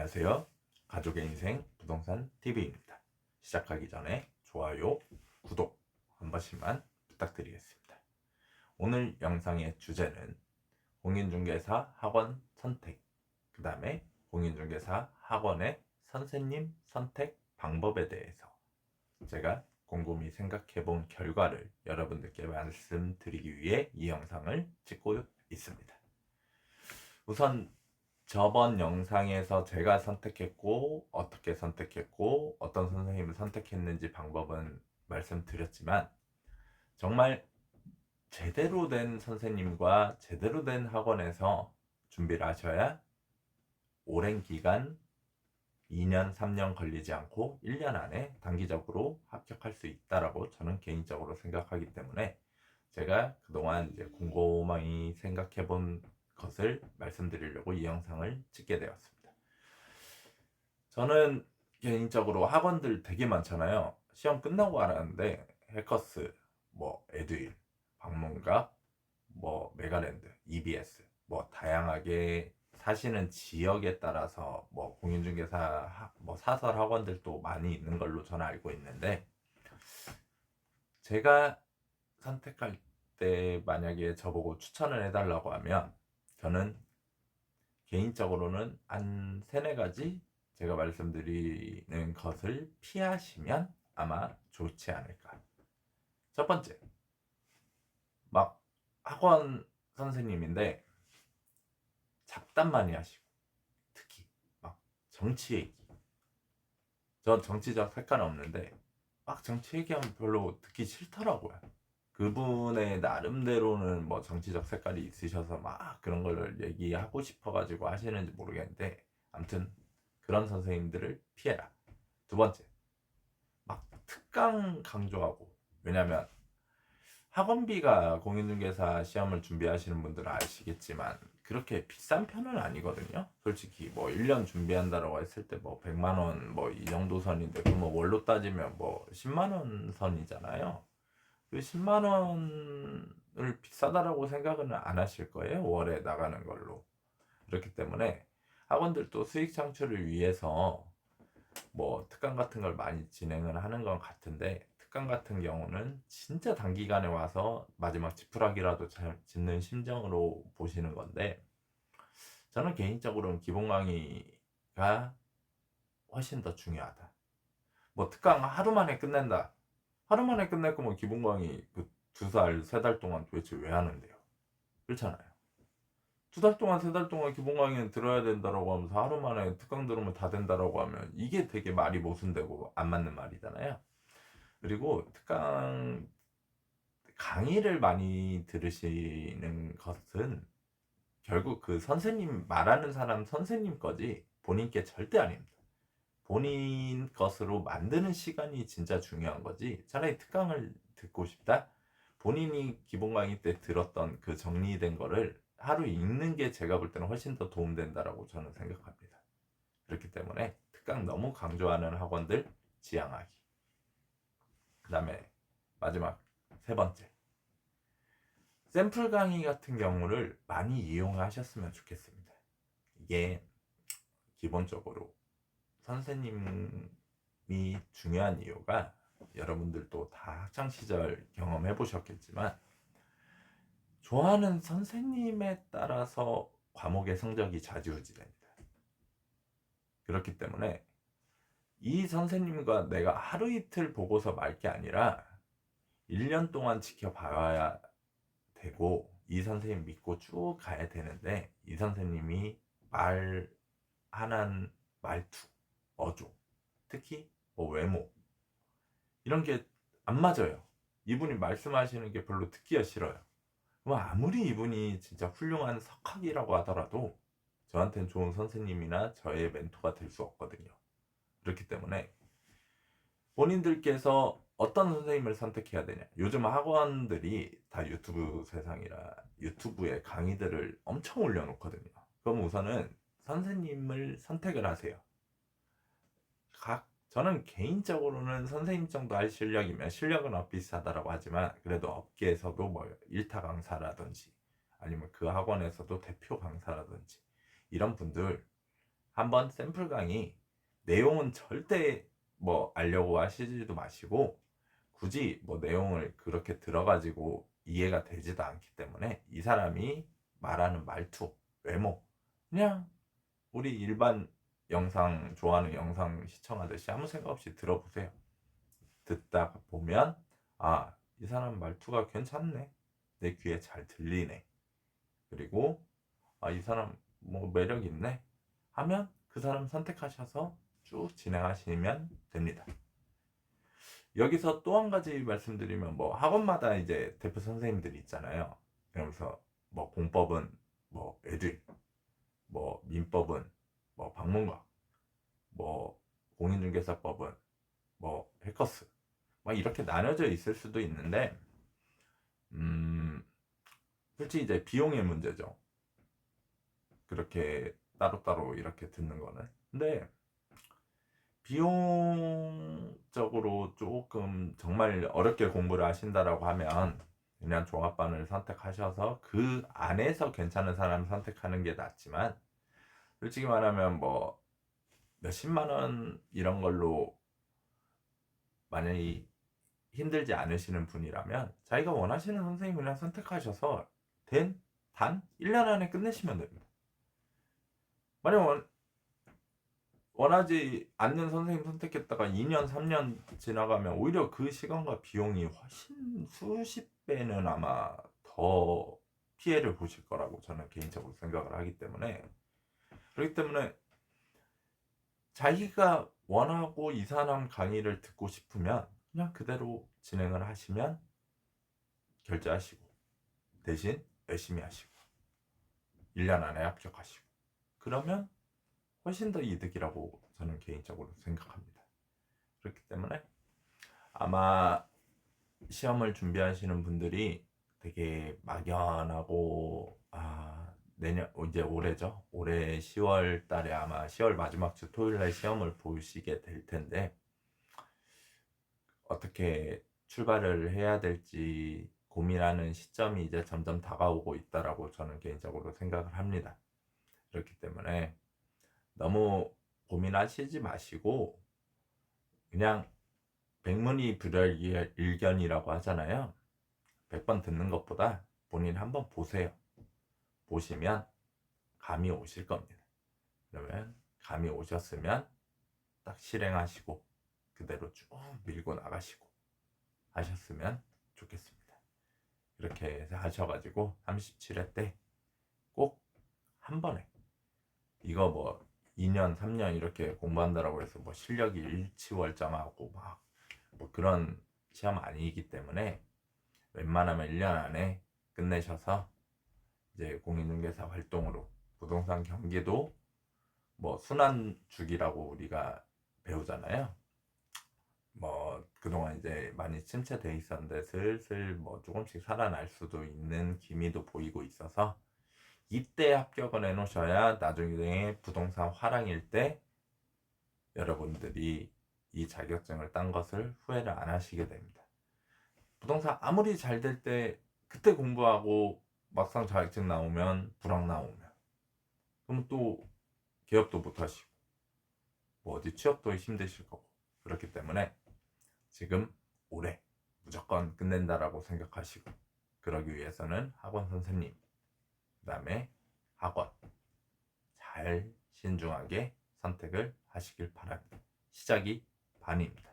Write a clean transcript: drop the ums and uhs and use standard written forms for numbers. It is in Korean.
안녕하세요. 가족의 인생 부동산 TV입니다. 시작하기 전에 좋아요, 구독 한 번씩만 부탁드리겠습니다. 오늘 영상의 주제는 공인중개사 학원 선택, 그 다음에 공인중개사 학원의 선생님 선택 방법에 대해서 제가 곰곰이 생각해 본 결과를 여러분들께 말씀드리기 위해 이 영상을 찍고 있습니다. 우선 저번 영상에서 제가 선택했고 어떻게 선택했고 어떤 선생님을 선택했는지 방법은 말씀드렸지만, 정말 제대로 된 선생님과 제대로 된 학원에서 준비를 하셔야 오랜 기간 2년 3년 걸리지 않고 1년 안에 단기적으로 합격할 수 있다라고 저는 개인적으로 생각하기 때문에, 제가 그동안 이제 곰곰이 생각해 본 것을 말씀드리려고 이 영상을 찍게 되었습니다. 저는 개인적으로 학원들 되게 많잖아요. 시험 끝나고 알았는데 해커스, 에듀일, 방문각, 메가랜드, EBS, 다양하게 사시는 지역에 따라서 공인중개사 사설 학원들도 많이 있는 걸로 저는 알고 있는데, 제가 선택할 때 만약에 저보고 추천을 해달라고 하면 저는 개인적으로는 한 3-4가지 제가 말씀드리는 것을 피하시면 아마 좋지 않을까. 첫 번째, 학원 선생님인데 잡담 많이 하시고, 특히 정치 얘기, 전 정치적 색깔은 없는데 정치 얘기하면 별로 듣기 싫더라고요. 그분의 나름대로는 정치적 색깔이 있으셔서 그런 걸 얘기하고 싶어가지고 하시는지 모르겠는데, 아무튼 그런 선생님들을 피해라. 두 번째, 특강 강조하고, 왜냐면 학원비가 공인중개사 시험을 준비하시는 분들은 아시겠지만 그렇게 비싼 편은 아니거든요. 솔직히 1년 준비한다라고 했을 때 100만 원 이 정도 선인데, 그 월로 따지면 10만 원 선이잖아요. 그 10만 원을 비싸다라고 생각은 안 하실 거예요, 월에 나가는 걸로. 그렇기 때문에 학원들도 수익 창출을 위해서 특강 같은 걸 많이 진행을 하는 건 같은데, 특강 같은 경우는 진짜 단기간에 와서 마지막 지푸라기라도 잘 짓는 심정으로 보시는 건데, 저는 개인적으로는 기본 강의가 훨씬 더 중요하다. 특강 하루 만에 끝낸다. 하루 만에 끝낼 거면 기본 강의 2달, 3달 동안 도대체 왜 하는데요? 그렇잖아요. 2달 동안, 3달 동안 기본 강의는 들어야 된다라고 하면서 하루 만에 특강 들으면 다 된다라고 하면 이게 되게 말이 모순되고 안 맞는 말이잖아요. 그리고 특강 강의를 많이 들으시는 것은 결국 그 선생님, 말하는 사람 선생님 거지 본인께 절대 아닙니다. 본인 것으로 만드는 시간이 진짜 중요한 거지, 차라리 특강을 듣고 싶다? 본인이 기본 강의 때 들었던 그 정리된 거를 하루 읽는 게 제가 볼 때는 훨씬 더 도움된다라고 저는 생각합니다. 그렇기 때문에 특강 너무 강조하는 학원들 지양하기. 그 다음에 마지막 3번째, 샘플 강의 같은 경우를 많이 이용하셨으면 좋겠습니다. 이게 기본적으로 선생님이 중요한 이유가, 여러분들도 다 학창시절 경험해 보셨겠지만 좋아하는 선생님에 따라서 과목의 성적이 좌지우지됩니다. 그렇기 때문에 이 선생님과 내가 하루 이틀 보고서 말 게 아니라 1년 동안 지켜봐야 되고, 이 선생님 믿고 쭉 가야 되는데, 이 선생님이 말하는 말투, 어조, 특히 외모, 이런 게 안 맞아요. 이분이 말씀하시는 게 별로 듣기가 싫어요. 아무리 이분이 진짜 훌륭한 석학이라고 하더라도 저한테는 좋은 선생님이나 저의 멘토가 될 수 없거든요. 그렇기 때문에 본인들께서 어떤 선생님을 선택해야 되냐. 요즘 학원들이 다 유튜브 세상이라 유튜브에 강의들을 엄청 올려놓거든요. 그럼 우선은 선생님을 선택을 하세요. 저는 개인적으로는 선생님 정도 할 실력이면, 실력은 비슷하다라고 하지만 그래도 업계에서도 일타 강사라든지 아니면 그 학원에서도 대표 강사라든지 이런 분들 한번 샘플 강의 내용은 절대 뭐 알려고 하시지도 마시고 굳이 뭐 내용을 그렇게 들어가지고 이해가 되지도 않기 때문에 이 사람이 말하는 말투, 외모 그냥 우리 일반 영상 좋아하는 영상 시청하듯이 아무 생각 없이 들어보세요. 듣다 보면 아, 이 사람 말투가 괜찮네. 내 귀에 잘 들리네. 그리고 아, 이 사람 뭐 매력 있네 하면 그 사람 선택하셔서 쭉 진행하시면 됩니다. 여기서 또 한 가지 말씀드리면 뭐 학원마다 이제 대표 선생님들이 있잖아요. 그러면서 뭐 공법은 뭐 에듀, 뭐 민법은 뭐 방문각, 뭐 공인중개사법은 뭐 해커스 막 이렇게 나눠져 있을 수도 있는데 솔직히 이제 비용의 문제죠. 그렇게 따로따로 이렇게 듣는 거는. 근데 비용적으로 조금 정말 어렵게 공부를 하신다라고 하면 그냥 종합반을 선택하셔서 그 안에서 괜찮은 사람 선택하는 게 낫지만 솔직히 말하면 뭐 몇십만 원 이런 걸로 만약에 힘들지 않으시는 분이라면 자기가 원하시는 선생님 그냥 선택하셔서 단 1년 안에 끝내시면 됩니다. 만약 원하지 않는 선생님 선택했다가 2년, 3년 지나가면 오히려 그 시간과 비용이 훨씬 수십 배는 아마 더 피해를 보실 거라고 저는 개인적으로 생각을 하기 때문에 그렇기 때문에 자기가 원하고 이 사람 강의를 듣고 싶으면 그냥 그대로 진행을 하시면 결제하시고 대신 열심히 하시고 1년 안에 합격하시고 그러면 훨씬 더 이득이라고 저는 개인적으로 생각합니다. 그렇기 때문에 아마 시험을 준비하시는 분들이 되게 막연하고 내년 이제 올해죠. 올해 10월 달에 아마 10월 마지막 주 토요일 날 시험을 보시게 될 텐데 어떻게 출발을 해야 될지 고민하는 시점이 이제 점점 다가오고 있다라고 저는 개인적으로 생각을 합니다. 그렇기 때문에 너무 고민하시지 마시고 그냥 백문이 불여일견이라고 하잖아요. 100번 듣는 것보다 본인 한번 보세요. 보시면 감이 오실 겁니다. 그러면 감이 오셨으면 딱 실행하시고 그대로 쭉 밀고 나가시고 하셨으면 좋겠습니다. 이렇게 해서 하셔가지고 37회 때 꼭 한 번에 이거 뭐 2년 3년 이렇게 공부한다라고 해서 뭐 실력이 일치월장하고 막 뭐 그런 시험 아니기 때문에 웬만하면 1년 안에 끝내셔서 이제 공인중개사 활동으로 부동산 경기도 뭐 순환주기라고 우리가 배우잖아요. 뭐 그동안 이제 많이 침체돼 있었는데 슬슬 뭐 조금씩 살아날 수도 있는 기미도 보이고 있어서 이때 합격을 해 놓으셔야 나중에 부동산 화랑일 때 여러분들이 이 자격증을 딴 것을 후회를 안 하시게 됩니다. 부동산 아무리 잘 될 때 그때 공부하고 막상 자격증 나오면 불황 나오면 그럼 또 개업도 못 하시고 뭐 어디 취업도 힘드실 거고 그렇기 때문에 지금 올해 무조건 끝낸다라고 생각하시고 그러기 위해서는 학원 선생님 그 다음에 학원 잘 신중하게 선택을 하시길 바랍니다. 시작이 반입니다.